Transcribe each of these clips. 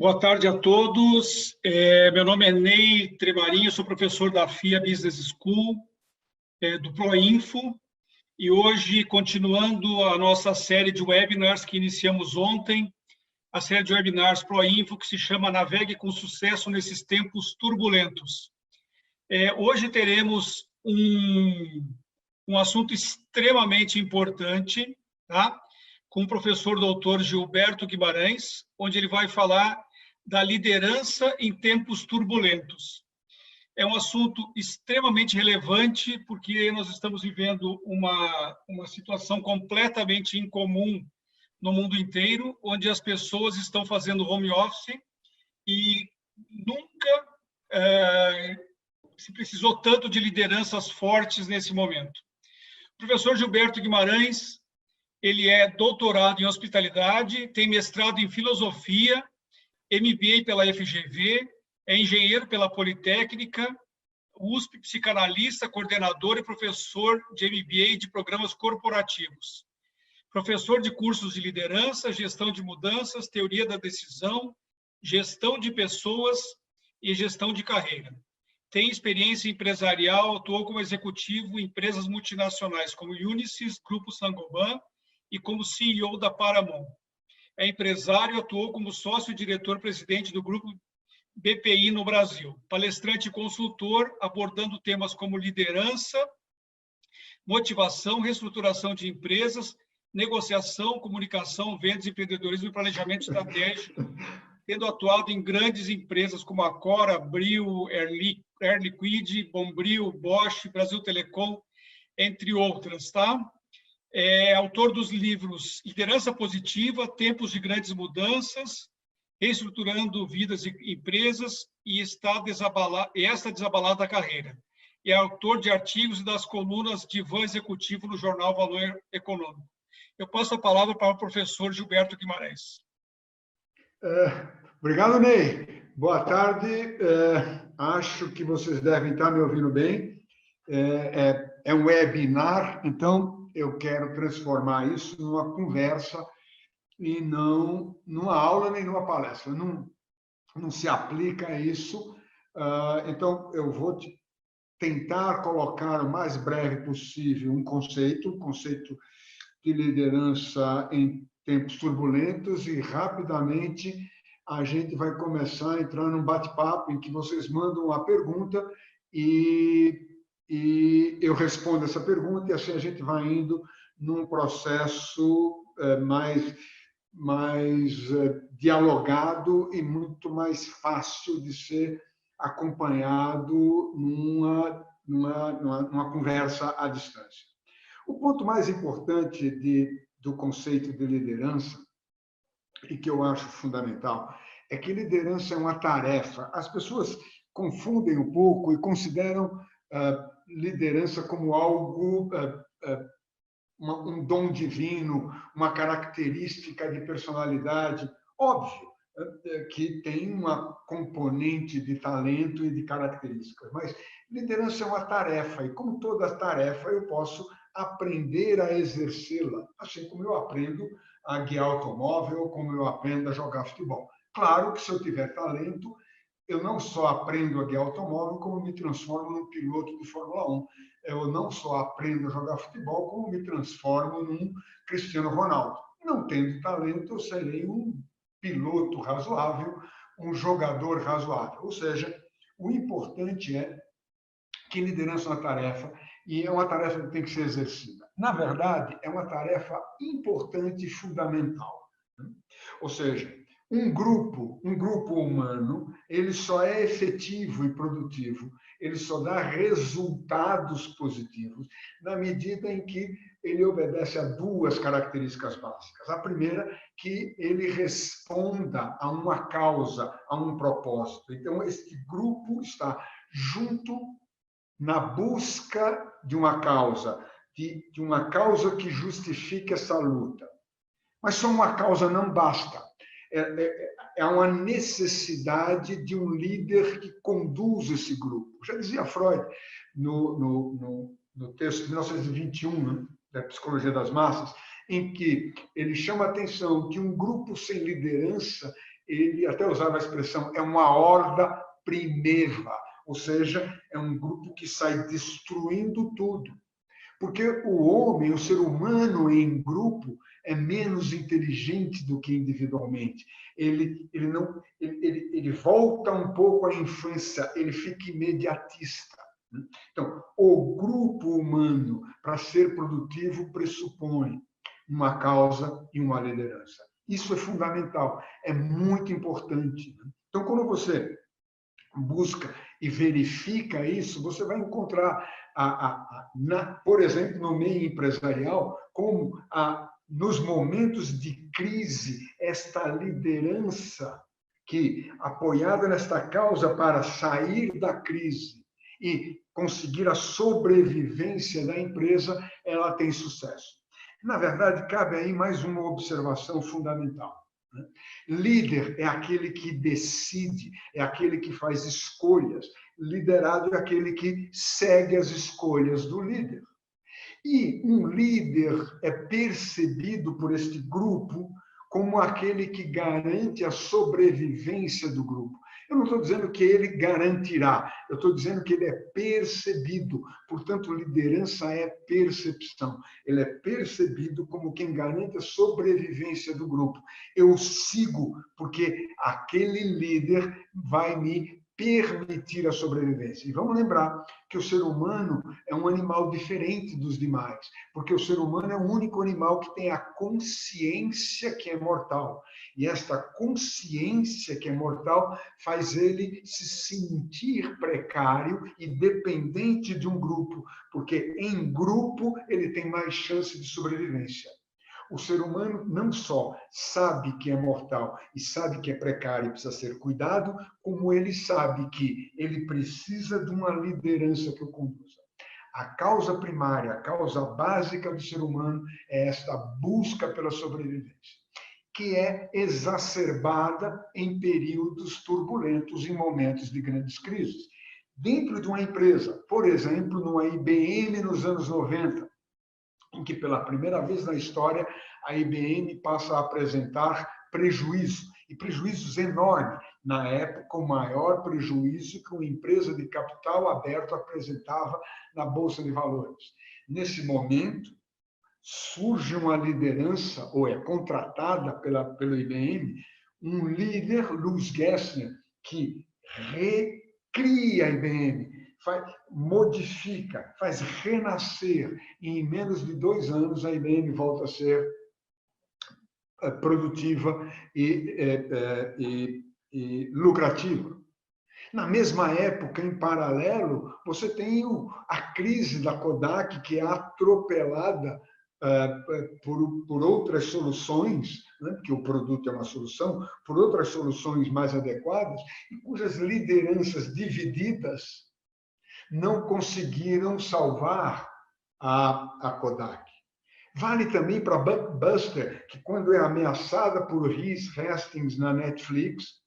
Boa tarde a todos. Meu nome é Ney Trevarinho, sou professor da FIA Business School, do Proinfo, e hoje, continuando a nossa série de webinars que iniciamos ontem, a série de webinars Proinfo, que se chama Navegue com Sucesso nesses Tempos Turbulentos. Hoje teremos um assunto extremamente importante, tá? Com o professor doutor Gilberto Guimarães, onde ele vai falar da liderança em tempos turbulentos. É um assunto extremamente relevante, porque nós estamos vivendo uma situação completamente incomum no mundo inteiro, onde as pessoas estão fazendo home office e nunca se precisou tanto de lideranças fortes nesse momento. O professor Gilberto Guimarães, ele é doutorado em hospitalidade, tem mestrado em filosofia, MBA pela FGV, é engenheiro pela Politécnica, USP, psicanalista, coordenador e professor de MBA de programas corporativos. Professor de cursos de liderança, gestão de mudanças, teoria da decisão, gestão de pessoas e gestão de carreira. Tem experiência empresarial, atuou como executivo em empresas multinacionais como Unisys, Grupo Saint-Gobain e como CEO da Paramount. É empresário, atuou como sócio-diretor-presidente do Grupo BPI no Brasil. Palestrante e consultor, abordando temas como liderança, motivação, reestruturação de empresas, negociação, comunicação, vendas, empreendedorismo e planejamento estratégico, tendo atuado em grandes empresas como a Cora, Abril, Air Liquide, Bombril, Bosch, Brasil Telecom, entre outras, tá? É autor dos livros Liderança Positiva, Tempos de Grandes Mudanças, Reestruturando Vidas e Empresas e Esta Desabalada Carreira. E é autor de artigos e das colunas Divã Executivo no jornal Valor Econômico. Eu passo a palavra para o professor Gilberto Guimarães. Obrigado, Ney. Boa tarde. Acho que vocês devem estar me ouvindo bem. É um webinar, então eu quero transformar isso numa conversa e não numa aula nem numa palestra. Não se aplica isso. Então, eu vou tentar colocar o mais breve possível um conceito de liderança em tempos turbulentos e, rapidamente, a gente vai começar a entrar num bate-papo em que vocês mandam uma pergunta e eu respondo essa pergunta, e assim a gente vai indo num processo mais dialogado e muito mais fácil de ser acompanhado numa conversa à distância. O ponto mais importante do conceito de liderança, e que eu acho fundamental, é que liderança é uma tarefa. As pessoas confundem um pouco e consideram liderança como algo, um dom divino, uma característica de personalidade. Óbvio que tem uma componente de talento e de características, mas liderança é uma tarefa, e como toda tarefa eu posso aprender a exercê-la, assim como eu aprendo a guiar automóvel, como eu aprendo a jogar futebol. Claro que se eu tiver talento, eu não só aprendo a guiar automóvel, como me transformo num piloto de Fórmula 1. Eu não só aprendo a jogar futebol, como me transformo num Cristiano Ronaldo. Não tendo talento, eu serei um piloto razoável, um jogador razoável. Ou seja, o importante é que liderança é uma tarefa, e é uma tarefa que tem que ser exercida. Na verdade, é uma tarefa importante e fundamental. Ou seja, um grupo humano, ele só é efetivo e produtivo, ele só dá resultados positivos na medida em que ele obedece a duas características básicas. A primeira, que ele responda a uma causa, a um propósito. Então, esse grupo está junto na busca de uma causa, de uma causa que justifique essa luta. Mas só uma causa não basta. É uma necessidade de um líder que conduz esse grupo. Já dizia Freud, no texto de 1921, né, da Psicologia das Massas, em que ele chama a atenção que um grupo sem liderança ele até usava a expressão, é uma horda primeva, ou seja, é um grupo que sai destruindo tudo. Porque o homem, o ser humano em grupo, é menos inteligente do que individualmente. Ele volta um pouco à infância, ele fica imediatista. Então, o grupo humano, para ser produtivo, pressupõe uma causa e uma liderança. Isso é fundamental, é muito importante. Então, quando você busca e verifica isso, você vai encontrar, por exemplo, no meio empresarial, como nos momentos de crise, esta liderança que, apoiada nesta causa para sair da crise e conseguir a sobrevivência da empresa, ela tem sucesso. Na verdade, cabe aí mais uma observação fundamental. Líder é aquele que decide, é aquele que faz escolhas. Liderado é aquele que segue as escolhas do líder. E um líder é percebido por este grupo como aquele que garante a sobrevivência do grupo. Eu não estou dizendo que ele garantirá, eu estou dizendo que ele é percebido. Portanto, liderança é percepção. Ele é percebido como quem garante a sobrevivência do grupo. Eu sigo porque aquele líder vai me permitir a sobrevivência. E vamos lembrar que o ser humano é um animal diferente dos demais, porque o ser humano é o único animal que tem a consciência que é mortal. E esta consciência que é mortal faz ele se sentir precário e dependente de um grupo, porque em grupo ele tem mais chance de sobrevivência. O ser humano não só sabe que é mortal e sabe que é precário e precisa ser cuidado, como ele sabe que ele precisa de uma liderança que o conduza. A causa primária, a causa básica do ser humano é esta busca pela sobrevivência, que é exacerbada em períodos turbulentos, em momentos de grandes crises. Dentro de uma empresa, por exemplo, numa IBM nos anos 90, em que pela primeira vez na história a IBM passa a apresentar prejuízo, e prejuízos enormes. Na época, o maior prejuízo que uma empresa de capital aberto apresentava na Bolsa de Valores. Nesse momento, surge uma liderança, ou é contratada pelo IBM, um líder, Luz Gessner, que recria a IBM, modifica, faz renascer, e em menos de 2 anos a IBM volta a ser produtiva e lucrativa. Na mesma época, em paralelo, você tem a crise da Kodak, que é atropelada por outras soluções, né, porque o produto é uma solução, por outras soluções mais adequadas, e cujas lideranças divididas não conseguiram salvar a Kodak. Vale também para Blockbuster, que quando é ameaçada por Reed Hastings na Netflix,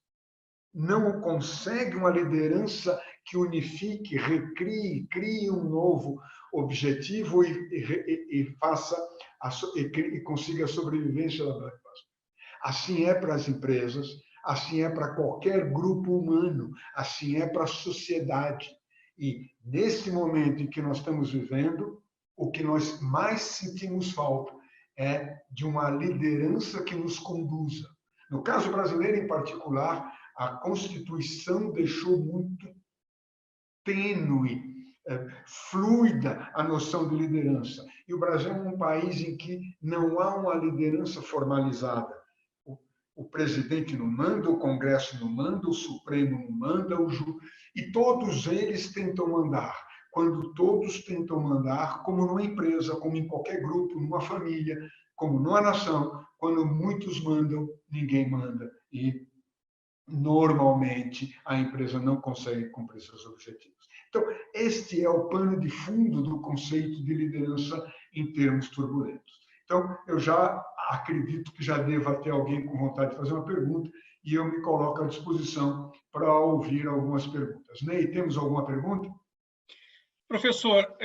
não consegue uma liderança que unifique, recrie, crie um novo objetivo e consiga a sobrevivência da Blockbuster. Assim é para as empresas, assim é para qualquer grupo humano, assim é para a sociedade. E, nesse momento em que nós estamos vivendo, o que nós mais sentimos falta é de uma liderança que nos conduza. No caso brasileiro, em particular, a Constituição deixou muito tênue, fluida a noção de liderança. E o Brasil é um país em que não há uma liderança formalizada. O presidente não manda, o Congresso não manda, o Supremo não manda, e todos eles tentam mandar. Quando todos tentam mandar, como numa empresa, como em qualquer grupo, numa família, como numa nação, quando muitos mandam, ninguém manda. E, normalmente, a empresa não consegue cumprir seus objetivos. Então, este é o pano de fundo do conceito de liderança em termos turbulentos. Então, eu já acredito que já deva ter alguém com vontade de fazer uma pergunta e eu me coloco à disposição para ouvir algumas perguntas. Ney, temos alguma pergunta? Professor,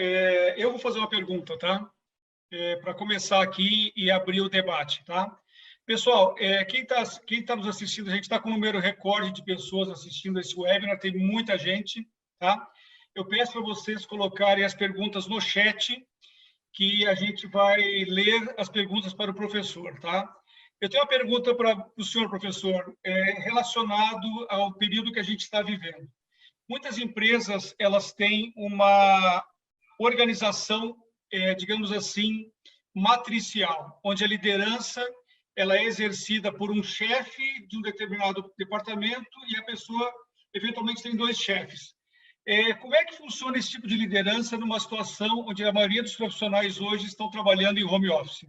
eu vou fazer uma pergunta, tá? Para começar aqui e abrir o debate, tá? Pessoal, quem tá nos assistindo, a gente está com um número recorde de pessoas assistindo esse webinar, tem muita gente, tá? Eu peço para vocês colocarem as perguntas no chat, que a gente vai ler as perguntas para o professor, tá? Eu tenho uma pergunta para o senhor, professor, relacionado ao período que a gente está vivendo. Muitas empresas, elas têm uma organização, digamos assim, matricial, onde a liderança ela é exercida por um chefe de um determinado departamento e a pessoa, eventualmente, tem 2 chefes. Como é que funciona esse tipo de liderança numa situação onde a maioria dos profissionais hoje estão trabalhando em home office?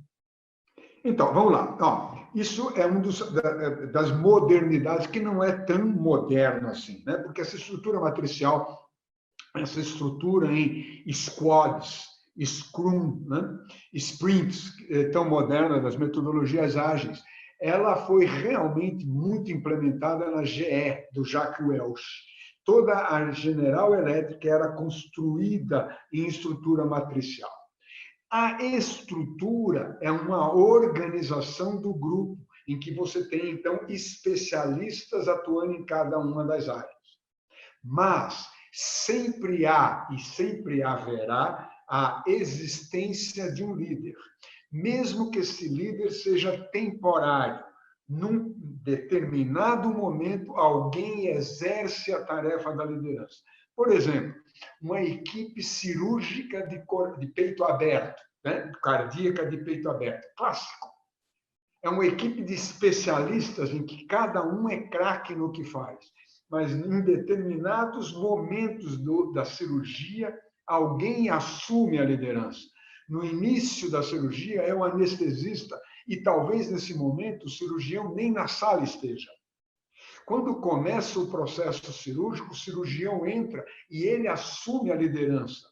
Então, vamos lá. Isso é das modernidades que não é tão moderno assim, né? Porque essa estrutura matricial, essa estrutura em squads, Scrum, né? Sprints, tão moderna, das metodologias ágeis, ela foi realmente muito implementada na GE, do Jack Welch. Toda a General Electric era construída em estrutura matricial. A estrutura é uma organização do grupo, em que você tem, então, especialistas atuando em cada uma das áreas. Mas sempre há e sempre haverá a existência de um líder, mesmo que esse líder seja temporário. Num determinado momento, alguém exerce a tarefa da liderança. Por exemplo, uma equipe cirúrgica de peito aberto, né? Cardíaca de peito aberto, clássico. É uma equipe de especialistas em que cada um é craque no que faz. Mas em determinados momentos da cirurgia, alguém assume a liderança. No início da cirurgia é o anestesista e talvez nesse momento o cirurgião nem na sala esteja. Quando começa o processo cirúrgico, o cirurgião entra e ele assume a liderança.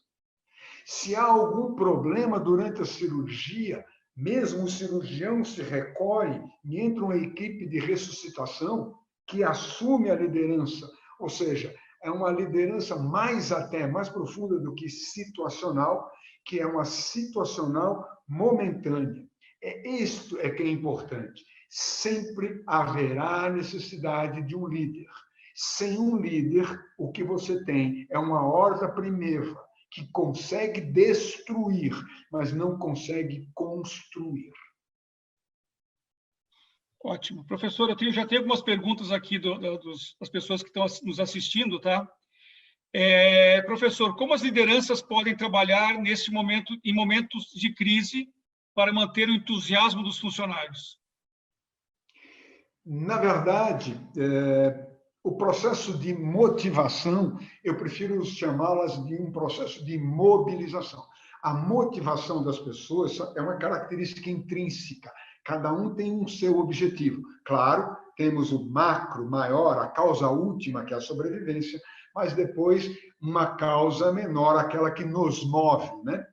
Se há algum problema durante a cirurgia, mesmo o cirurgião se recolhe e entra uma equipe de ressuscitação que assume a liderança, ou seja, é uma liderança mais profunda do que situacional, que é uma situacional momentânea. Isto é que é importante. Sempre haverá necessidade de um líder. Sem um líder, o que você tem é uma horta primeva, que consegue destruir, mas não consegue construir. Ótimo. Professor, já tenho algumas perguntas aqui das pessoas que estão nos assistindo, tá? Professor, como as lideranças podem trabalhar em momentos de crise para manter o entusiasmo dos funcionários? Na verdade, o processo de motivação, eu prefiro chamá-las de um processo de mobilização. A motivação das pessoas é uma característica intrínseca. Cada um tem um seu objetivo. Claro, temos o macro, maior, a causa última, que é a sobrevivência, mas depois uma causa menor, aquela que nos move, né?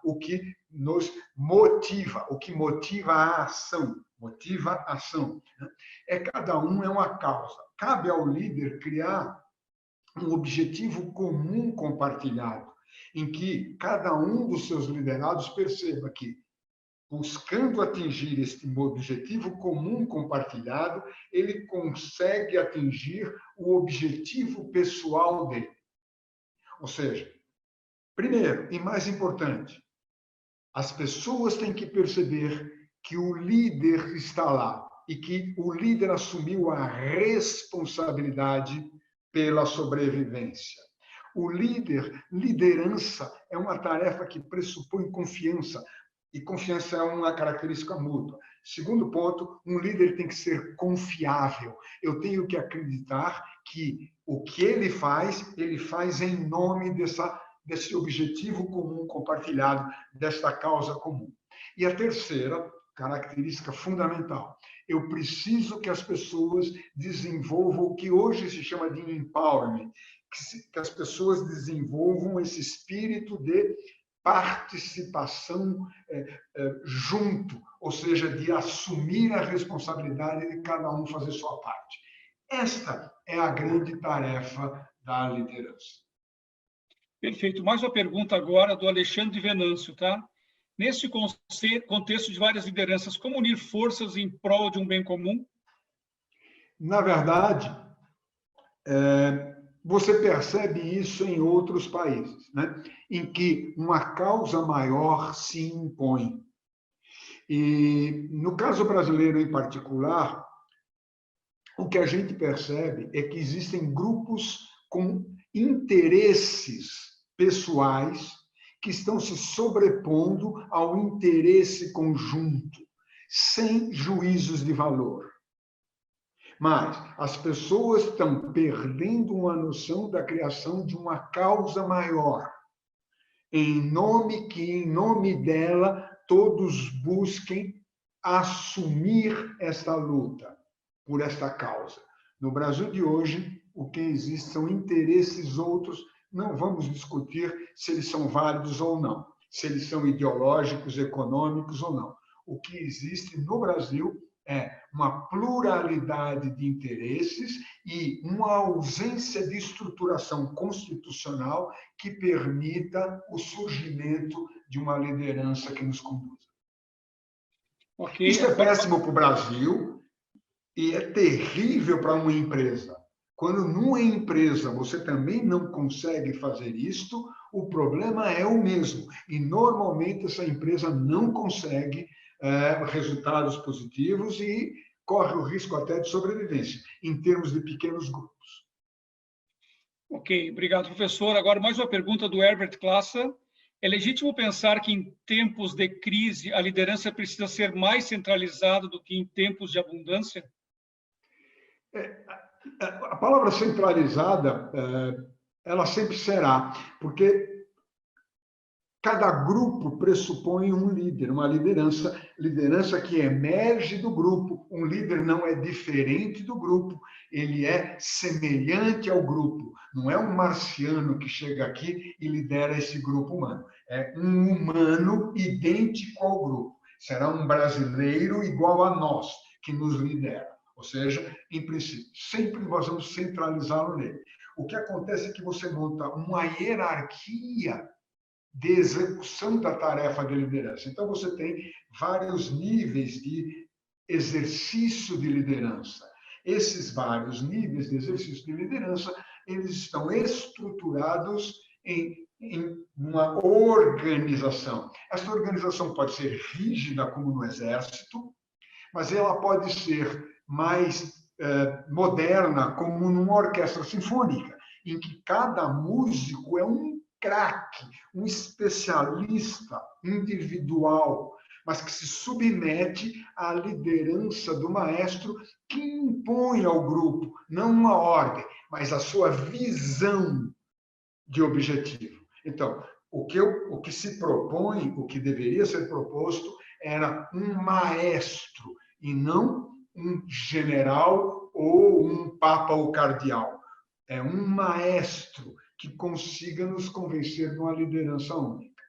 O que nos motiva, o que motiva a ação. Motiva a ação. Cada um é uma causa. Cabe ao líder criar um objetivo comum compartilhado, em que cada um dos seus liderados perceba que, buscando atingir este objetivo comum compartilhado, ele consegue atingir o objetivo pessoal dele. Ou seja, primeiro e mais importante, as pessoas têm que perceber que o líder está lá e que o líder assumiu a responsabilidade pela sobrevivência. Liderança é uma tarefa que pressupõe confiança, e confiança é uma característica mútua. Segundo ponto, um líder tem que ser confiável. Eu tenho que acreditar que o que ele faz em nome desse objetivo comum compartilhado, desta causa comum. E a terceira característica fundamental, eu preciso que as pessoas desenvolvam o que hoje se chama de empowerment, que as pessoas desenvolvam esse espírito de participação junto, ou seja, de assumir a responsabilidade de cada um fazer sua parte. Esta é a grande tarefa da liderança. Perfeito. Mais uma pergunta agora do Alexandre Venâncio, tá? Nesse contexto de várias lideranças, como unir forças em prol de um bem comum? Na verdade, você percebe isso em outros países, né? Em que uma causa maior se impõe. E, no caso brasileiro em particular, o que a gente percebe é que existem grupos com interesses pessoais que estão se sobrepondo ao interesse conjunto, sem juízos de valor. Mas as pessoas estão perdendo uma noção da criação de uma causa maior, em nome dela, todos busquem assumir esta luta por esta causa. No Brasil de hoje, o que existe são interesses outros, não vamos discutir se eles são válidos ou não, se eles são ideológicos, econômicos ou não. O que existe no Brasil é uma pluralidade de interesses e uma ausência de estruturação constitucional que permita o surgimento de uma liderança que nos conduza. Okay. Isso é péssimo para o Brasil e é terrível para uma empresa. Quando numa empresa você também não consegue fazer isto, o problema é o mesmo. E, normalmente, essa empresa não consegue resultados positivos e corre o risco até de sobrevivência, em termos de pequenos grupos. Ok, obrigado, professor. Agora, mais uma pergunta do Herbert Klassa. É legítimo pensar que, em tempos de crise, a liderança precisa ser mais centralizada do que em tempos de abundância? A palavra centralizada, ela sempre será, porque cada grupo pressupõe um líder, uma liderança que emerge do grupo. Um líder não é diferente do grupo, ele é semelhante ao grupo. Não é um marciano que chega aqui e lidera esse grupo humano. É um humano idêntico ao grupo. Será um brasileiro igual a nós, que nos lidera. Ou seja, em princípio, sempre nós vamos centralizá-lo nele. O que acontece é que você monta uma hierarquia de execução da tarefa de liderança. Então, você tem vários níveis de exercício de liderança. Esses vários níveis de exercício de liderança, eles estão estruturados em uma organização. Essa organização pode ser rígida, como no Exército, mas ela pode ser mais moderna, como numa orquestra sinfônica, em que cada músico é um craque, um especialista individual, mas que se submete à liderança do maestro, que impõe ao grupo, não uma ordem, mas a sua visão de objetivo. Então, o que se propõe, o que deveria ser proposto, era um maestro, e não um general ou um papa ou cardeal. É um maestro que consiga nos convencer de uma liderança única,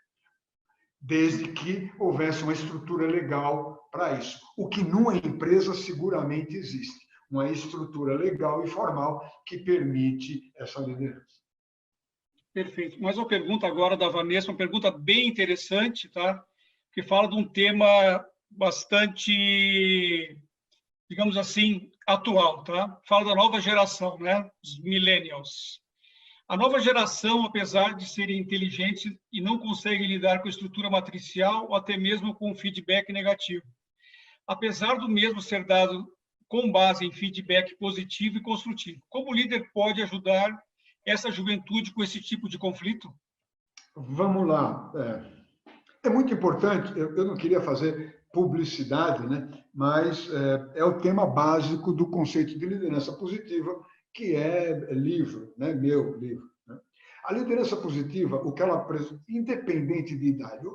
desde que houvesse uma estrutura legal para isso. O que numa empresa seguramente existe, uma estrutura legal e formal que permite essa liderança. Perfeito. Mais uma pergunta agora da Vanessa, uma pergunta bem interessante, tá? Que fala de um tema bastante, digamos assim, atual, tá? Fala da nova geração, né? Os millennials. A nova geração, apesar de serem inteligentes e não conseguem lidar com a estrutura matricial ou até mesmo com o feedback negativo. Apesar do mesmo ser dado com base em feedback positivo e construtivo, como o líder pode ajudar essa juventude com esse tipo de conflito? Vamos lá. É muito importante, eu não queria fazer publicidade, né? Mas é o tema básico do conceito de liderança positiva, que é livro, né? Meu livro. Né? A liderança positiva, o que ela independente de idade,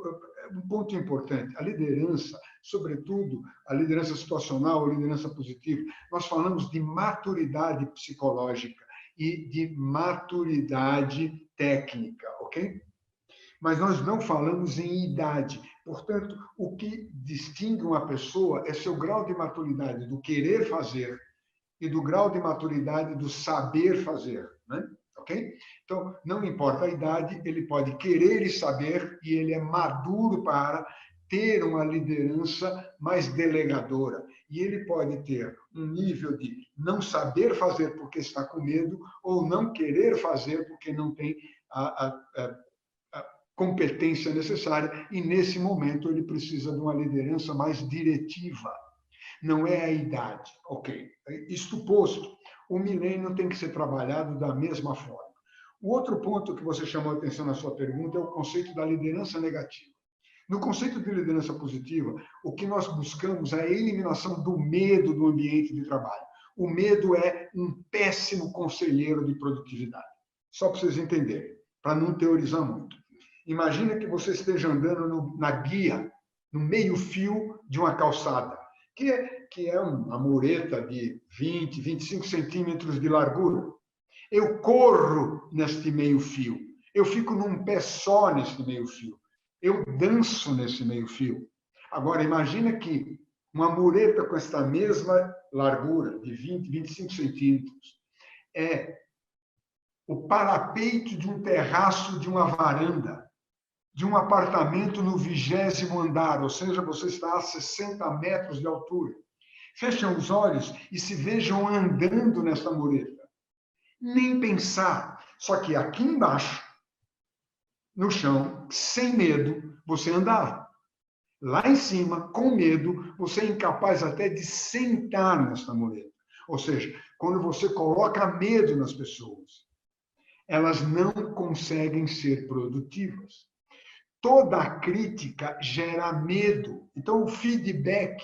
um ponto importante, a liderança, sobretudo a liderança situacional, a liderança positiva, nós falamos de maturidade psicológica e de maturidade técnica, ok? Mas nós não falamos em idade. Portanto, o que distingue uma pessoa é seu grau de maturidade do querer fazer e do grau de maturidade do saber fazer. Né? ok? Então, não importa a idade, ele pode querer e saber, e ele é maduro para ter uma liderança mais delegadora. E ele pode ter um nível de não saber fazer porque está com medo, ou não querer fazer porque não tem a competência necessária, e nesse momento ele precisa de uma liderança mais diretiva. Não é a idade, ok? Isto posto, o milênio tem que ser trabalhado da mesma forma. O outro ponto que você chamou a atenção na sua pergunta é o conceito da liderança negativa. No conceito de liderança positiva, o que nós buscamos é a eliminação do medo do ambiente de trabalho. O medo é um péssimo conselheiro de produtividade. Só para vocês entenderem, para não teorizar muito. Imagina que você esteja andando na guia, no meio-fio de uma calçada, que é uma mureta de 20, 25 centímetros de largura. Eu corro neste meio-fio. Eu fico num pé só neste meio-fio. Eu danço nesse meio-fio. Agora, imagina que uma mureta com esta mesma largura, de 20, 25 centímetros, é o parapeito de um terraço de uma varanda, de um apartamento no 20º andar, ou seja, você está a 60 metros de altura. Fechem os olhos e se vejam andando nessa mureta. Nem pensar. Só que aqui embaixo, no chão, sem medo, você andava. Lá em cima, com medo, você é incapaz até de sentar nesta mureta. Ou seja, quando você coloca medo nas pessoas, elas não conseguem ser produtivas. Toda crítica gera medo. Então, o feedback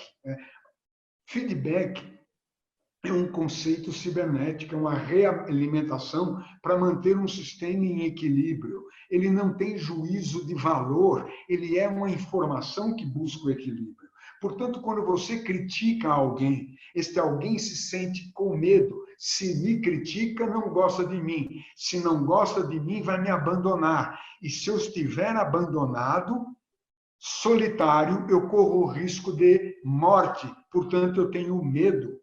é um conceito cibernético, é uma realimentação para manter um sistema em equilíbrio. Ele não tem juízo de valor, ele é uma informação que busca o equilíbrio. Portanto, quando você critica alguém, este alguém se sente com medo. Se me critica, não gosta de mim. Se não gosta de mim, vai me abandonar. E se eu estiver abandonado, solitário, eu corro o risco de morte. Portanto, eu tenho medo.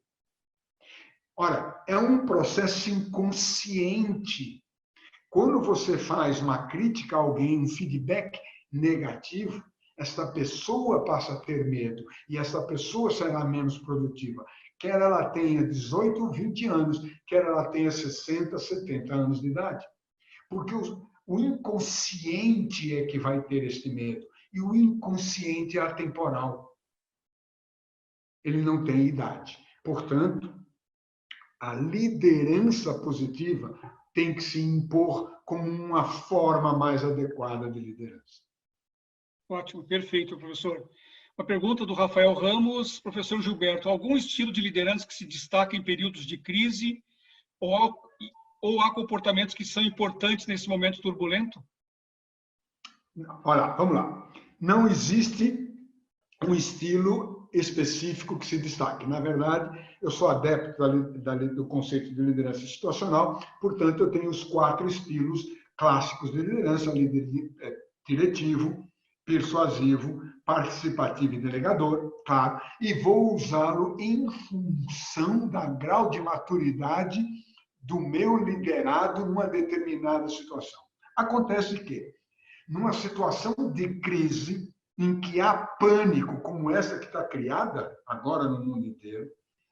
Ora, é um processo inconsciente. Quando você faz uma crítica a alguém, um feedback negativo, esta pessoa passa a ter medo e essa pessoa será menos produtiva. Quer ela tenha 18 ou 20 anos, quer ela tenha 60, 70 anos de idade. Porque o inconsciente é que vai ter este medo. E o inconsciente é atemporal. Ele não tem idade. Portanto, a liderança positiva tem que se impor como uma forma mais adequada de liderança. Ótimo, perfeito, professor. Uma pergunta do Rafael Ramos. Professor Gilberto, algum estilo de liderança que se destaca em períodos de crise ou há comportamentos que são importantes nesse momento turbulento? Olha, vamos lá. Não existe um estilo específico que se destaque. Na verdade, eu sou adepto do conceito de liderança situacional, portanto, eu tenho os 4 estilos clássicos de liderança: líder diretivo, persuasivo, participativo e delegador, claro, e vou usá-lo em função da grau de maturidade do meu liderado numa determinada situação. Acontece que, numa situação de crise, em que há pânico, como essa que está criada agora no mundo inteiro,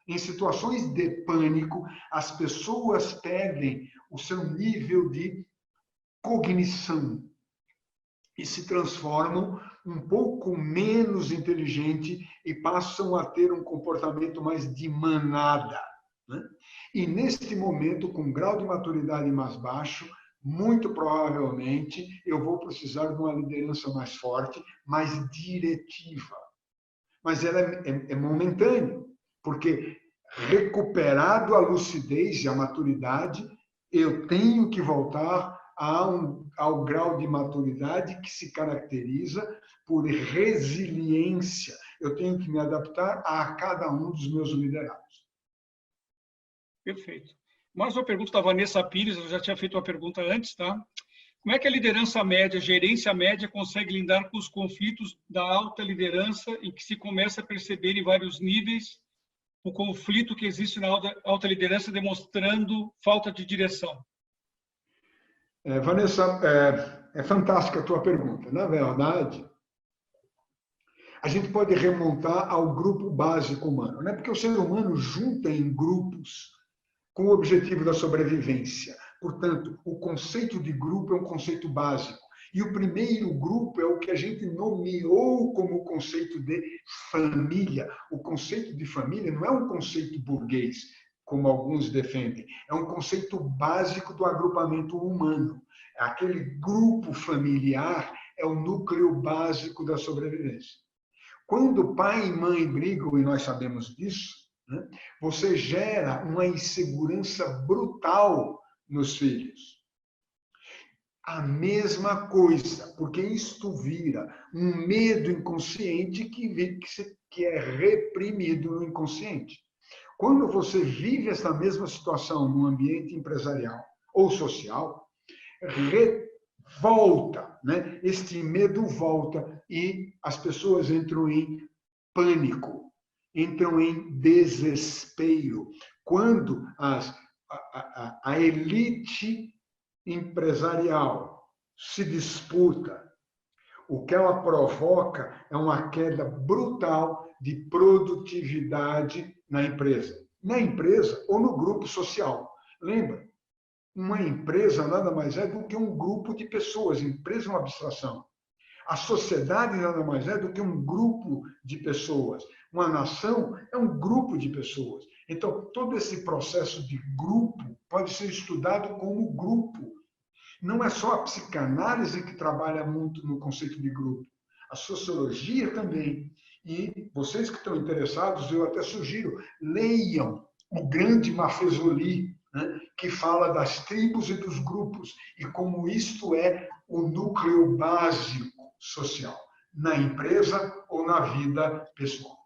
em situações de pânico, as pessoas perdem o seu nível de cognição e se transformam um pouco menos inteligente e passam a ter um comportamento mais de manada, né? E neste momento, com um grau de maturidade mais baixo, muito provavelmente eu vou precisar de uma liderança mais forte, mais diretiva. Mas ela é momentânea, porque recuperado a lucidez e a maturidade, eu tenho que voltar ao grau de maturidade que se caracteriza por resiliência. Eu tenho que me adaptar a cada um dos meus liderados. Perfeito. Mais uma pergunta da Vanessa Pires, eu já tinha feito uma pergunta antes, tá? Como é que a liderança média, a gerência média, consegue lidar com os conflitos da alta liderança, em que se começa a perceber em vários níveis o conflito que existe na alta liderança, demonstrando falta de direção? Vanessa, é fantástica a tua pergunta. Na verdade, a gente pode remontar ao grupo básico humano, né? Porque o ser humano junta em grupos com o objetivo da sobrevivência. Portanto, o conceito de grupo é um conceito básico. E o primeiro grupo é o que a gente nomeou como o conceito de família. O conceito de família não é um conceito burguês, como alguns defendem. É um conceito básico do agrupamento humano. Aquele grupo familiar é o núcleo básico da sobrevivência. Quando pai e mãe brigam, e nós sabemos disso, né, você gera uma insegurança brutal nos filhos. A mesma coisa, porque isto vira um medo inconsciente que é reprimido no inconsciente. Quando você vive essa mesma situação no ambiente empresarial ou social, volta, né? Este medo volta e as pessoas entram em pânico, entram em desespero. Quando a elite empresarial se disputa, o que ela provoca é uma queda brutal de produtividade na empresa ou no grupo social. Lembra? Uma empresa nada mais é do que um grupo de pessoas. Empresa é uma abstração. A sociedade nada mais é do que um grupo de pessoas. Uma nação é um grupo de pessoas. Então, todo esse processo de grupo pode ser estudado como grupo. Não é só a psicanálise que trabalha muito no conceito de grupo. A sociologia também. E vocês que estão interessados, eu até sugiro, leiam o grande Maffesoli, né, que fala das tribos e dos grupos e como isto é o núcleo básico social, na empresa ou na vida pessoal.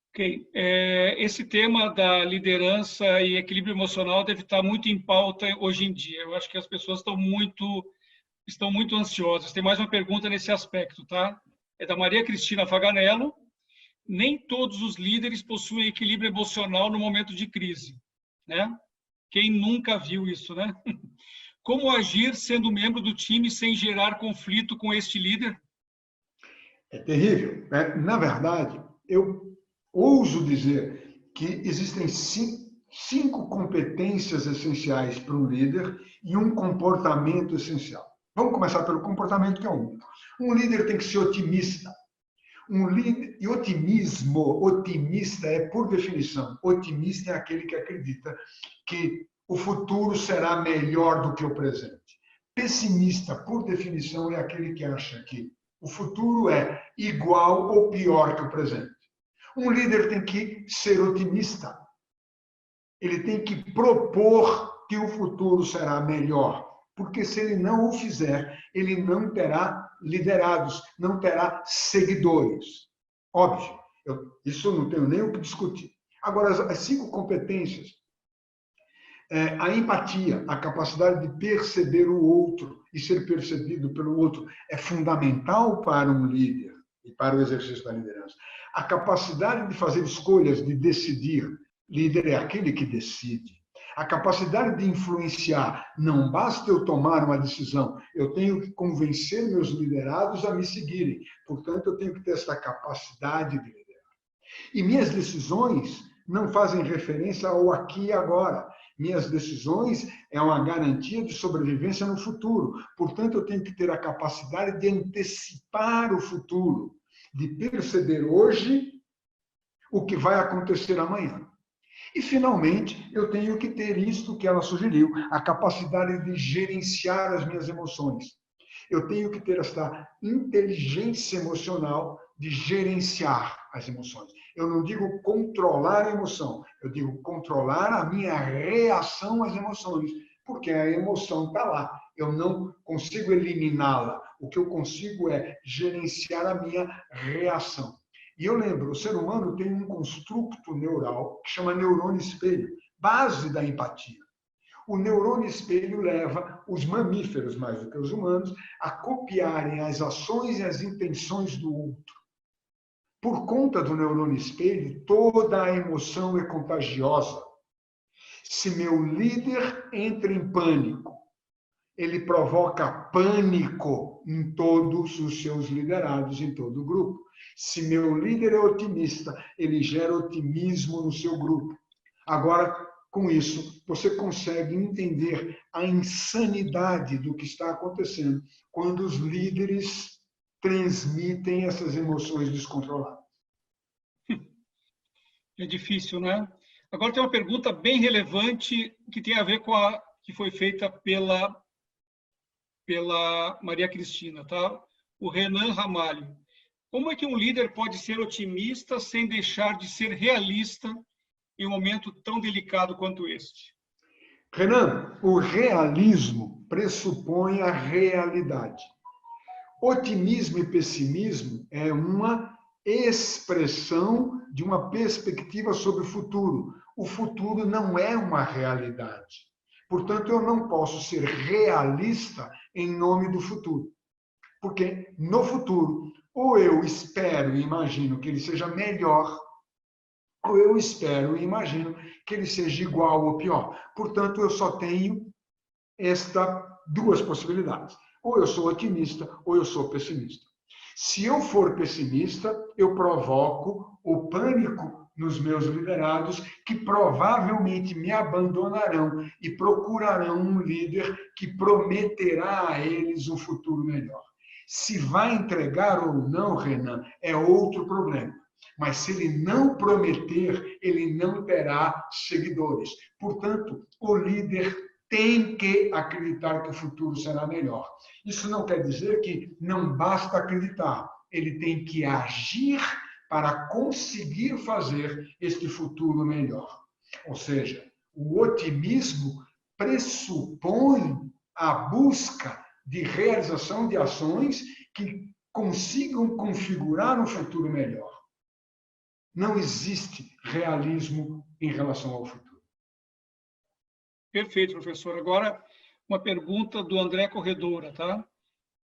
Ok. Esse tema da liderança e equilíbrio emocional deve estar muito em pauta hoje em dia. Eu acho que as pessoas estão muito ansiosas. Tem mais uma pergunta nesse aspecto, tá? É da Maria Cristina Faganello. Nem todos os líderes possuem equilíbrio emocional no momento de crise, né? Quem nunca viu isso, né? Como agir sendo membro do time sem gerar conflito com este líder? É terrível. Na verdade, eu ouso dizer que existem cinco competências essenciais para um líder e um comportamento essencial. Vamos começar pelo comportamento, que é um. Um líder tem que ser otimista. E otimista é, por definição, otimista é aquele que acredita que o futuro será melhor do que o presente. Pessimista, por definição, é aquele que acha que o futuro é igual ou pior que o presente. Um líder tem que ser otimista. Ele tem que propor que o futuro será melhor. Porque se ele não o fizer, ele não terá liderados, não terá seguidores. Óbvio, isso não tenho nem o que discutir. Agora, as cinco competências, a empatia, a capacidade de perceber o outro e ser percebido pelo outro, é fundamental para um líder e para o exercício da liderança. A capacidade de fazer escolhas, de decidir. Líder é aquele que decide. A capacidade de influenciar. Não basta eu tomar uma decisão, eu tenho que convencer meus liderados a me seguirem. Portanto, eu tenho que ter essa capacidade de liderar. E minhas decisões não fazem referência ao aqui e agora. Minhas decisões é uma garantia de sobrevivência no futuro. Portanto, eu tenho que ter a capacidade de antecipar o futuro, de perceber hoje o que vai acontecer amanhã. E, finalmente, eu tenho que ter isto que ela sugeriu, a capacidade de gerenciar as minhas emoções. Eu tenho que ter essa inteligência emocional de gerenciar as emoções. Eu não digo controlar a emoção, eu digo controlar a minha reação às emoções, porque a emoção está lá. Eu não consigo eliminá-la. O que eu consigo é gerenciar a minha reação. E eu lembro, o ser humano tem um construto neural que chama neurônio espelho, base da empatia. O neurônio espelho leva os mamíferos, mais do que os humanos, a copiarem as ações e as intenções do outro. Por conta do neurônio espelho, toda a emoção é contagiosa. Se meu líder entra em pânico, ele provoca pânico em todos os seus liderados, em todo o grupo. Se meu líder é otimista, ele gera otimismo no seu grupo. Agora, com isso, você consegue entender a insanidade do que está acontecendo quando os líderes transmitem essas emoções descontroladas. É difícil, né? Agora tem uma pergunta bem relevante que tem a ver com a que foi feita pela Maria Cristina, tá? O Renan Ramalho. Como é que um líder pode ser otimista sem deixar de ser realista em um momento tão delicado quanto este? Renan, o realismo pressupõe a realidade. Otimismo e pessimismo é uma expressão de uma perspectiva sobre o futuro. O futuro não é uma realidade. Portanto, eu não posso ser realista em nome do futuro. Porque no futuro, ou eu espero e imagino que ele seja melhor, ou eu espero e imagino que ele seja igual ou pior. Portanto, eu só tenho estas duas possibilidades. Ou eu sou otimista, ou eu sou pessimista. Se eu for pessimista, eu provoco o pânico nos meus liderados, que provavelmente me abandonarão e procurarão um líder que prometerá a eles um futuro melhor. Se vai entregar ou não, Renan, é outro problema. Mas se ele não prometer, ele não terá seguidores. Portanto, o líder tem que acreditar que o futuro será melhor. Isso não quer dizer que não basta acreditar. Ele tem que agir para conseguir fazer este futuro melhor. Ou seja, o otimismo pressupõe a busca de realização de ações que consigam configurar um futuro melhor. Não existe realismo em relação ao futuro. Perfeito, professor. Agora, uma pergunta do André Corredora, tá?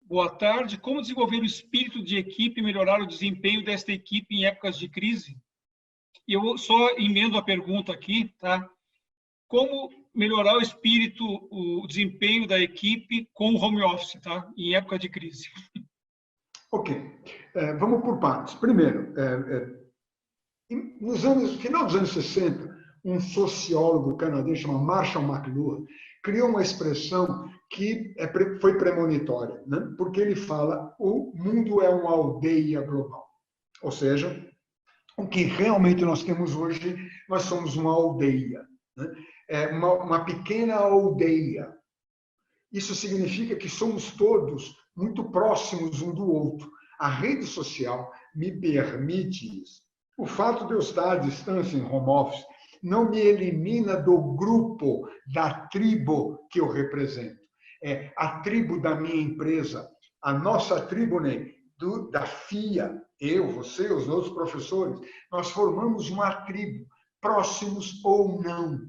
Boa tarde. Como desenvolver o espírito de equipe e melhorar o desempenho desta equipe em épocas de crise? E eu só emendo a pergunta aqui, tá? Como melhorar o espírito, o desempenho da equipe com o home office, tá? Em época de crise. Ok. Vamos por partes. Primeiro, no final dos anos 60, um sociólogo canadense chamado Marshall McLuhan criou uma expressão que foi premonitória, né? Porque ele fala o mundo é uma aldeia global. Ou seja, o que realmente nós temos hoje, nós somos uma aldeia, né? Uma pequena aldeia. Isso significa que somos todos muito próximos um do outro. A rede social me permite isso. O fato de eu estar à distância em home office não me elimina do grupo, da tribo que eu represento. É a tribo da minha empresa, a nossa tribo, né, da FIA, eu, você, os outros professores, nós formamos uma tribo, próximos ou não.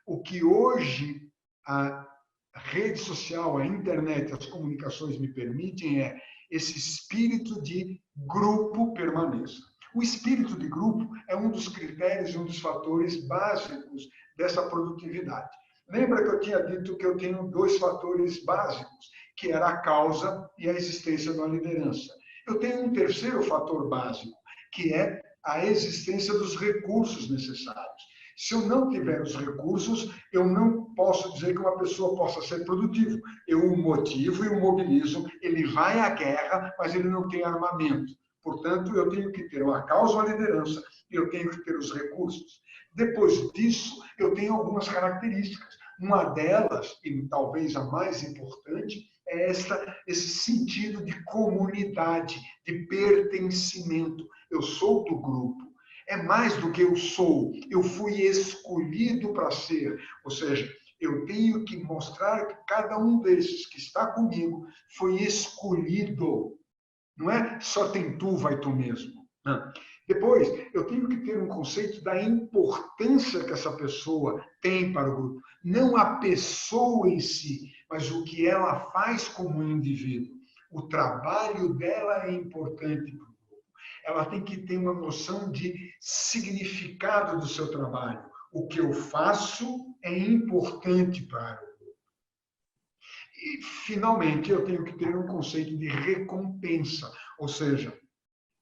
O que hoje a rede social, a internet, as comunicações me permitem é esse espírito de grupo permaneça. O espírito de grupo é um dos critérios, um dos fatores básicos dessa produtividade. Lembra que eu tinha dito que eu tenho dois fatores básicos, que era a causa e a existência de uma liderança. Eu tenho um terceiro fator básico, que é a existência dos recursos necessários. Se eu não tiver os recursos, eu não posso dizer que uma pessoa possa ser produtiva. Eu o motivo e o mobilizo, ele vai à guerra, mas ele não tem armamento. Portanto, eu tenho que ter uma causa, uma liderança, e eu tenho que ter os recursos. Depois disso, eu tenho algumas características. Uma delas, e talvez a mais importante, é esse sentido de comunidade, de pertencimento. Eu sou do grupo. É mais do que eu sou. Eu fui escolhido para ser. Ou seja, eu tenho que mostrar que cada um desses que está comigo foi escolhido. Não é só tem tu, vai tu mesmo. Não. Depois, eu tenho que ter um conceito da importância que essa pessoa tem para o grupo. Não a pessoa em si, mas o que ela faz como indivíduo. O trabalho dela é importante para ela tem que ter uma noção de significado do seu trabalho. o que eu faço é importante para o grupo. E, finalmente, eu tenho que ter um conceito de recompensa, ou seja,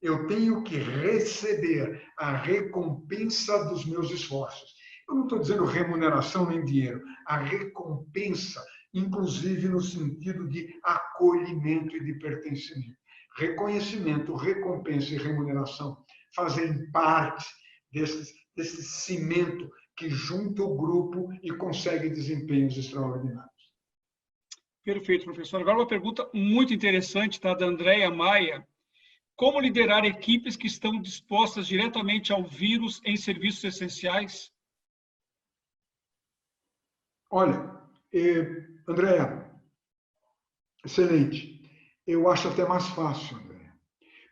eu tenho que receber a recompensa dos meus esforços. Eu não estou dizendo remuneração nem dinheiro, a recompensa, inclusive no sentido de acolhimento e de pertencimento. Reconhecimento, recompensa e remuneração fazem parte desse cimento que junta o grupo e consegue desempenhos extraordinários. Perfeito, professor. Agora uma pergunta muito interessante, tá, da Andréia Maia. Como liderar equipes que estão dispostas diretamente ao vírus em serviços essenciais? Olha, Andréia, excelente. Eu acho até mais fácil, Andréia,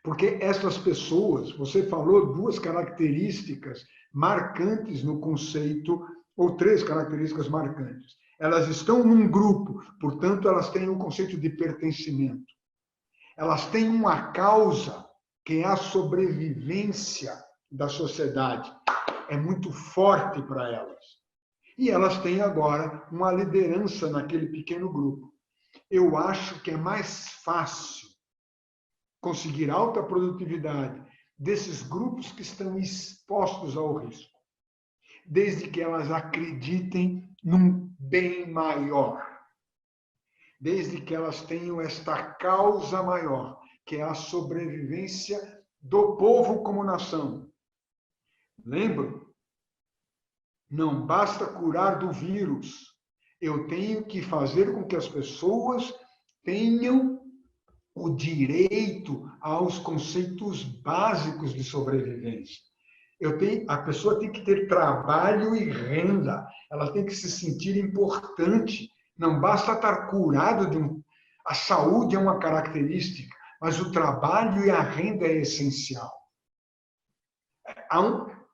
porque essas pessoas, você falou duas características marcantes no conceito, ou três características marcantes. Elas estão num grupo, portanto, elas têm um conceito de pertencimento. Elas têm uma causa, que é a sobrevivência da sociedade. É muito forte para elas. E elas têm agora uma liderança naquele pequeno grupo. Eu acho que é mais fácil conseguir alta produtividade desses grupos que estão expostos ao risco, desde que elas acreditem num bem maior, desde que elas tenham esta causa maior, que é a sobrevivência do povo como nação. Lembro? Não basta curar do vírus. Eu tenho que fazer com que as pessoas tenham o direito aos conceitos básicos de sobrevivência. A pessoa tem que ter trabalho e renda. Ela tem que se sentir importante. Não basta estar curado a saúde é uma característica, mas o trabalho e a renda é essencial.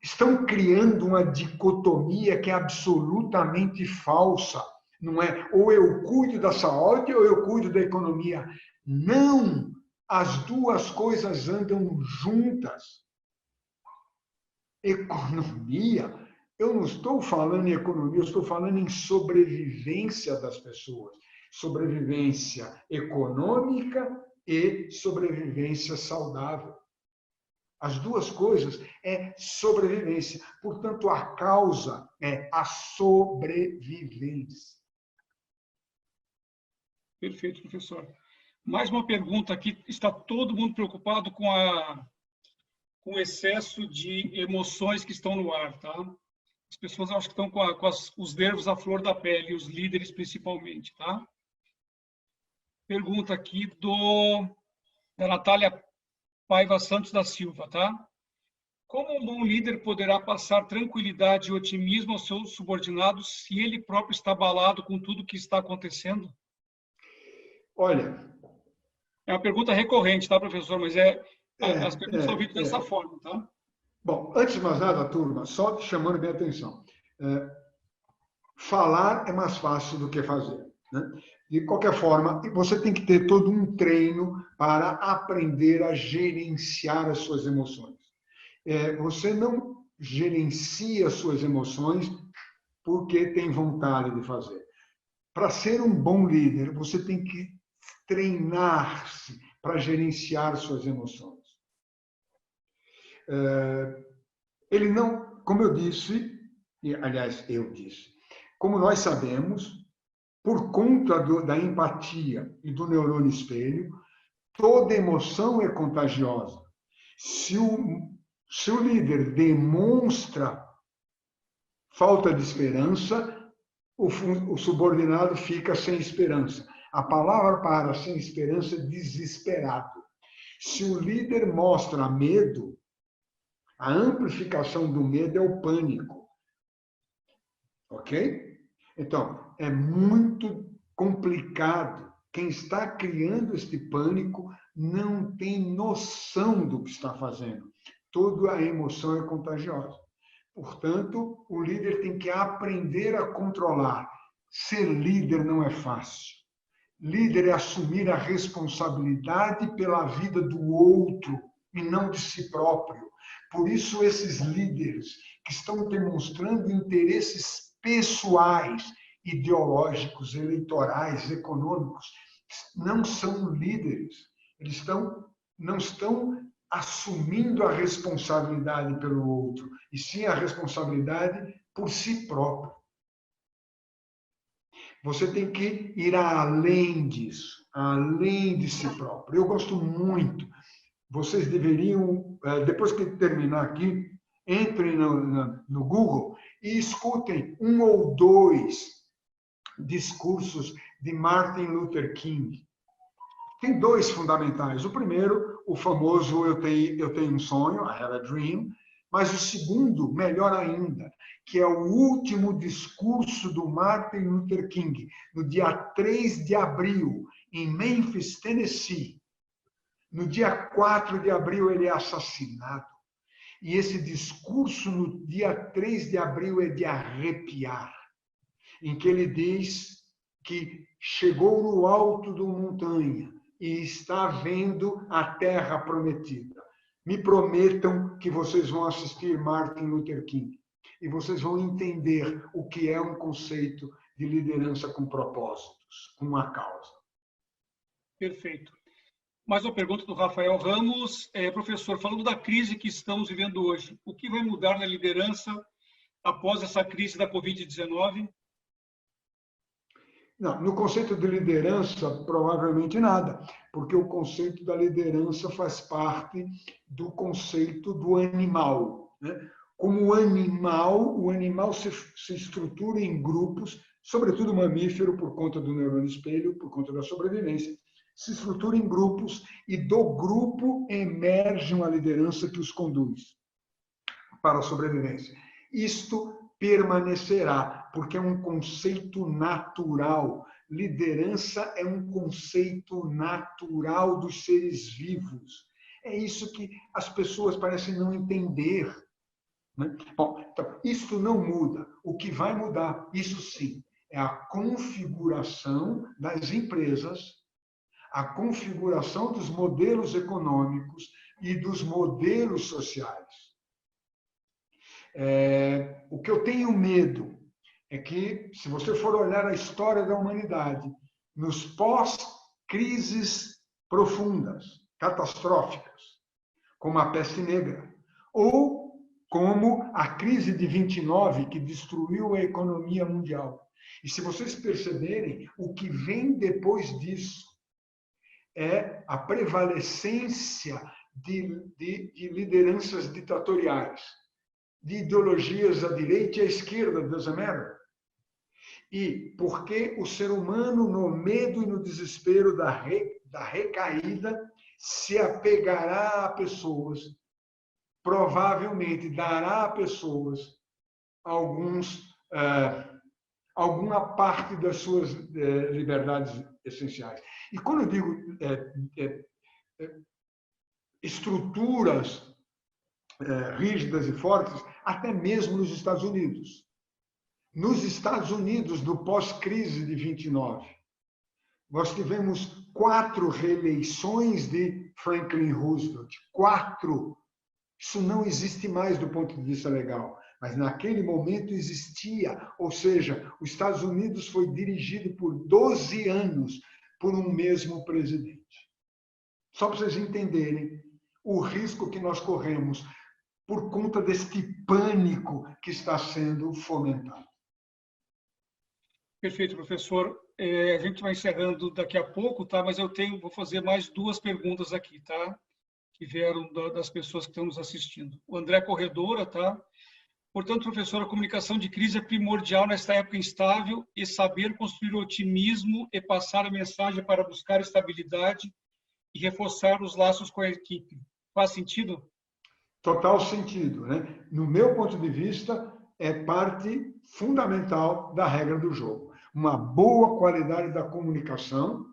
Estão criando uma dicotomia que é absolutamente falsa. Não é ou eu cuido da saúde ou eu cuido da economia. Não! As duas coisas andam juntas. Economia, eu não estou falando em economia, eu estou falando em sobrevivência das pessoas. Sobrevivência econômica e sobrevivência saudável. As duas coisas é sobrevivência. Portanto, a causa é a sobrevivência. Perfeito, professor. Mais uma pergunta aqui. Está todo mundo preocupado com o excesso de emoções que estão no ar, tá? As pessoas acho que estão com os nervos à flor da pele, os líderes principalmente, tá? Pergunta aqui da Natália Paiva Santos da Silva, tá? Como um bom líder poderá passar tranquilidade e otimismo aos seus subordinados se ele próprio está abalado com tudo que está acontecendo? Olha... É uma pergunta recorrente, tá, professor? Mas as perguntas são feitas dessa forma, tá? Bom, antes de mais nada, turma, só chamando minha atenção. Falar é mais fácil do que fazer, né? De qualquer forma, você tem que ter todo um treino para aprender a gerenciar as suas emoções. Você não gerencia as suas emoções porque tem vontade de fazer. Para ser um bom líder, você tem que treinar-se para gerenciar suas emoções. Ele não, como eu disse, aliás, eu disse, como nós sabemos, por conta da empatia e do neurônio espelho, toda emoção é contagiosa. Se o líder demonstra falta de esperança, o subordinado fica sem esperança. A palavra para sem esperança é desesperado. Se o líder mostra medo, a amplificação do medo é o pânico. Ok? Então, é muito complicado. Quem está criando este pânico não tem noção do que está fazendo. Toda a emoção é contagiosa. Portanto, o líder tem que aprender a controlar. Ser líder não é fácil. Líder é assumir a responsabilidade pela vida do outro e não de si próprio. Por isso, esses líderes que estão demonstrando interesses pessoais, ideológicos, eleitorais, econômicos, não são líderes. Eles não estão assumindo a responsabilidade pelo outro, e sim a responsabilidade por si próprio. Você tem que ir além disso, além de si próprio. Eu gosto muito. Vocês deveriam, depois que terminar aqui, entrem no Google e escutem 1 ou 2 discursos de Martin Luther King. Tem 2 fundamentais. O primeiro, o famoso eu tenho um sonho, I have a dream, mas o segundo, melhor ainda, que é o último discurso do Martin Luther King, no dia 3 de abril, em Memphis, Tennessee. No dia 4 de abril, ele é assassinado. E esse discurso, no dia 3 de abril, é de arrepiar, em que ele diz que chegou no alto da montanha e está vendo a terra prometida. Me prometam que vocês vão assistir Martin Luther King e vocês vão entender o que é um conceito de liderança com propósitos, com uma causa. Perfeito. Mais uma pergunta do Rafael Ramos. Professor, falando da crise que estamos vivendo hoje, o que vai mudar na liderança após essa crise da Covid-19? Não, no conceito de liderança, provavelmente nada, porque o conceito da liderança faz parte do conceito do animal, né? Como o animal se estrutura em grupos, sobretudo o mamífero, por conta do neurônio espelho, por conta da sobrevivência, se estrutura em grupos e do grupo emerge uma liderança que os conduz para a sobrevivência. Isto permanecerá, porque é um conceito natural. Liderança é um conceito natural dos seres vivos. É isso que as pessoas parecem não entender, né? Bom, então, isso não muda. O que vai mudar, isso sim, é a configuração das empresas, a configuração dos modelos econômicos e dos modelos sociais. O que eu tenho medo é que, se você for olhar a história da humanidade, nos pós-crises profundas, catastróficas, como a peste negra, ou como a crise de 29, que destruiu a economia mundial. E se vocês perceberem, o que vem depois disso é a prevalecência de lideranças ditatoriais, de ideologias à direita e à esquerda, doesn't matter. E porque o ser humano, no medo e no desespero da recaída, se apegará a pessoas, provavelmente dará a pessoas alguma parte das suas liberdades essenciais. E quando eu digo estruturas rígidas e fortes, até mesmo nos Estados Unidos. Nos Estados Unidos, no pós-crise de 29, nós tivemos 4 reeleições de Franklin Roosevelt. 4. Isso não existe mais do ponto de vista legal, mas naquele momento existia. Ou seja, os Estados Unidos foi dirigido por 12 anos por um mesmo presidente. Só para vocês entenderem o risco que nós corremos por conta deste pânico que está sendo fomentado. Perfeito, professor. A gente vai encerrando daqui a pouco, tá? Mas vou fazer mais 2 perguntas aqui, tá? Que vieram das pessoas que estão nos assistindo. O André Corredora, tá? Portanto, professor, a comunicação de crise é primordial nesta época instável e saber construir otimismo e passar a mensagem para buscar estabilidade e reforçar os laços com a equipe. Faz sentido? Total sentido, né? No meu ponto de vista, é parte fundamental da regra do jogo. Uma boa qualidade da comunicação,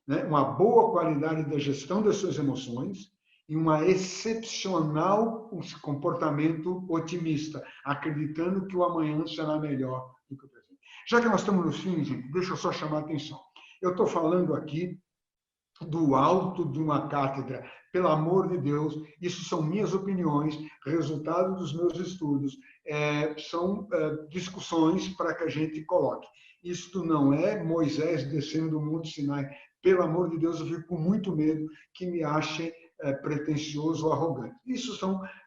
né? Uma boa qualidade da gestão das suas emoções e uma excepcional comportamento otimista, acreditando que o amanhã será melhor do que o presente. Já que nós estamos no fim, gente, deixa eu só chamar a atenção. Eu estou falando aqui do alto de uma cátedra. Pelo amor de Deus, isso são minhas opiniões, resultado dos meus estudos, são discussões para que a gente coloque. Isto não é Moisés descendo do Monte Sinai. Pelo amor de Deus, eu fico com muito medo que me achem pretensioso ou arrogante. Isso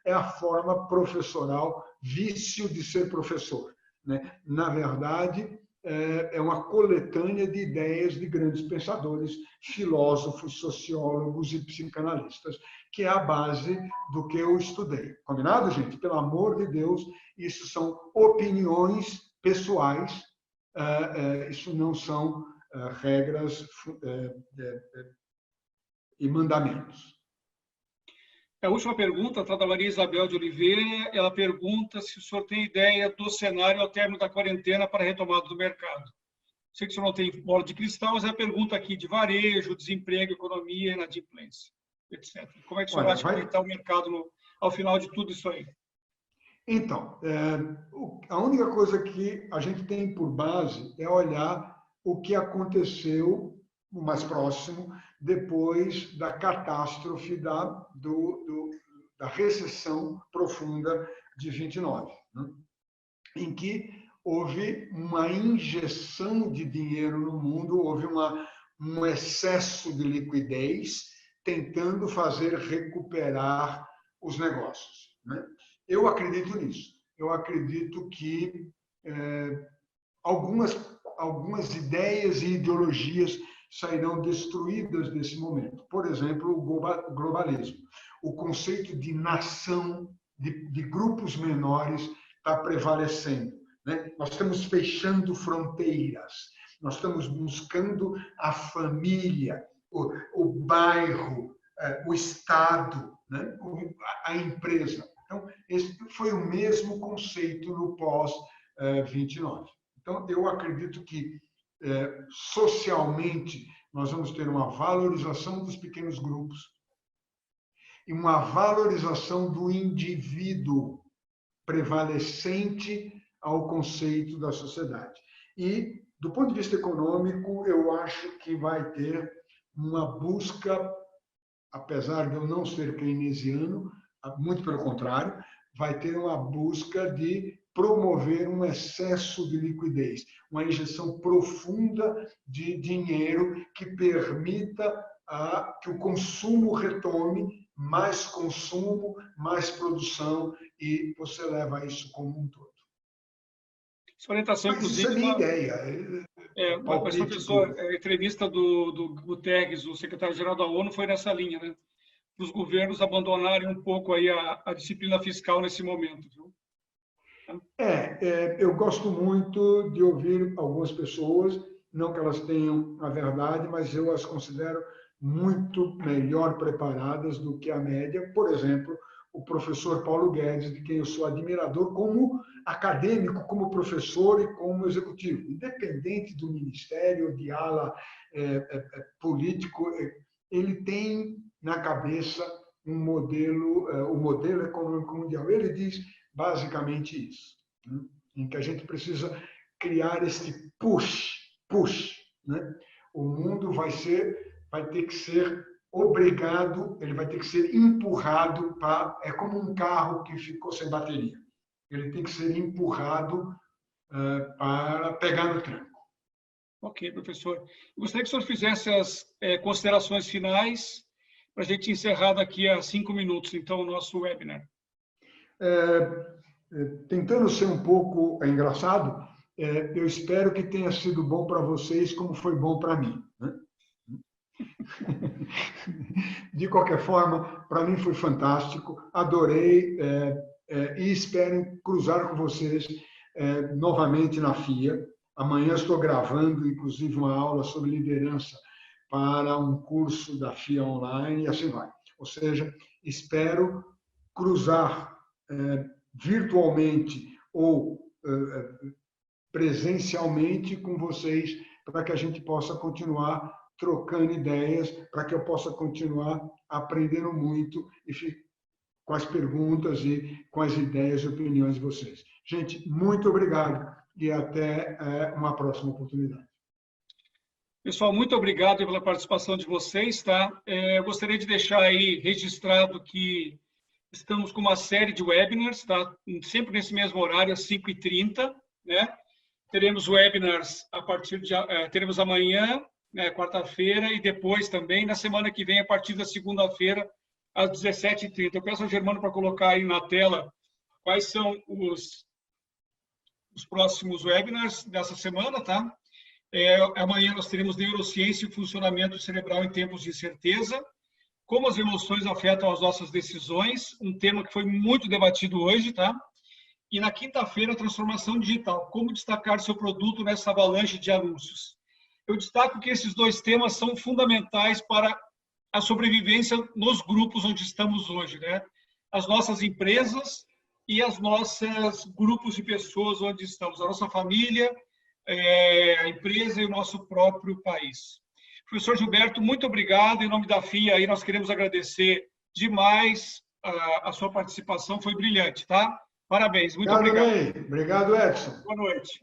é a forma professoral, vício de ser professor, né? Na verdade, é uma coletânea de ideias de grandes pensadores, filósofos, sociólogos e psicanalistas, que é a base do que eu estudei. Combinado, gente? Pelo amor de Deus, isso são opiniões pessoais, isso não são regras e mandamentos. A última pergunta está da Maria Isabel de Oliveira. Ela pergunta se o senhor tem ideia do cenário ao término da quarentena para a retomada do mercado. Sei que o senhor não tem bola de cristal, mas é a pergunta aqui de varejo, desemprego, economia, inadimplência, etc. Como é que o senhor acha que vai estar o mercado ao final de tudo isso aí? Então, a única coisa que a gente tem por base é olhar o que aconteceu o mais próximo, depois da catástrofe da recessão profunda de 29, né? Em que houve uma injeção de dinheiro no mundo, houve um excesso de liquidez, tentando fazer recuperar os negócios, né? Eu acredito nisso. Eu acredito que algumas ideias e ideologias sairão destruídas nesse momento. Por exemplo, o globalismo. O conceito de nação, de grupos menores, está prevalecendo, né? Nós estamos fechando fronteiras, nós estamos buscando a família, o bairro, o Estado, né? A empresa. Então, esse foi o mesmo conceito no pós-29. Então, eu acredito que socialmente, nós vamos ter uma valorização dos pequenos grupos e uma valorização do indivíduo prevalecente ao conceito da sociedade. E, do ponto de vista econômico, eu acho que vai ter uma busca, apesar de eu não ser keynesiano, muito pelo contrário, vai ter uma busca de promover um excesso de liquidez, uma injeção profunda de dinheiro que permita que o consumo retome, mais consumo, mais produção, e você leva isso como um todo. Essa orientação, mas inclusive... Isso é minha ideia. Mas, professor, a entrevista do Guterres, o secretário-geral da ONU, foi nessa linha, né? Os governos abandonarem um pouco aí a disciplina fiscal nesse momento, viu? Eu gosto muito de ouvir algumas pessoas, não que elas tenham a verdade, mas eu as considero muito melhor preparadas do que a média. Por exemplo, o professor Paulo Guedes, de quem eu sou admirador como acadêmico, como professor e como executivo. Independente do ministério, de ala político, ele tem na cabeça o modelo econômico mundial. Ele diz basicamente isso, né? Em que a gente precisa criar esse push, né? O mundo vai ter que ser obrigado, ele vai ter que ser empurrado é como um carro que ficou sem bateria. Ele tem que ser empurrado para pegar no tranco. Ok, professor. Eu gostaria que o senhor fizesse as considerações finais para a gente encerrar daqui a 5 minutos, então, o nosso webinar. Tentando ser um pouco engraçado, eu espero que tenha sido bom para vocês como foi bom para mim, né? De qualquer forma, para mim foi fantástico, adorei e espero cruzar com vocês novamente na FIA. Amanhã estou gravando, inclusive, uma aula sobre liderança para um curso da FIA online e assim vai. Ou seja, espero cruzar virtualmente ou presencialmente com vocês para que a gente possa continuar trocando ideias, para que eu possa continuar aprendendo muito e com as perguntas e com as ideias e opiniões de vocês. Gente, muito obrigado e até uma próxima oportunidade. Pessoal, muito obrigado pela participação de vocês, tá? Eu gostaria de deixar aí registrado que estamos com uma série de webinars, tá? Sempre nesse mesmo horário, às 5h30, né? Teremos webinars a partir de... teremos amanhã, né, quarta-feira, e depois também, na semana que vem, a partir da segunda-feira, às 17h30. Eu peço ao Germano para colocar aí na tela quais são os próximos webinars dessa semana, tá? Amanhã nós teremos neurociência e funcionamento cerebral em tempos de incerteza, como as emoções afetam as nossas decisões, um tema que foi muito debatido hoje, tá? E na quinta-feira, transformação digital, como destacar seu produto nessa avalanche de anúncios. Eu destaco que esses dois temas são fundamentais para a sobrevivência nos grupos onde estamos hoje, né? As nossas empresas e as nossas grupos de pessoas onde estamos, a nossa família, a empresa e o nosso próprio país. Professor Gilberto, muito obrigado. Em nome da FIA, aí nós queremos agradecer demais a sua participação, foi brilhante, tá? Parabéns, muito obrigado. Obrigado, Edson. Boa noite.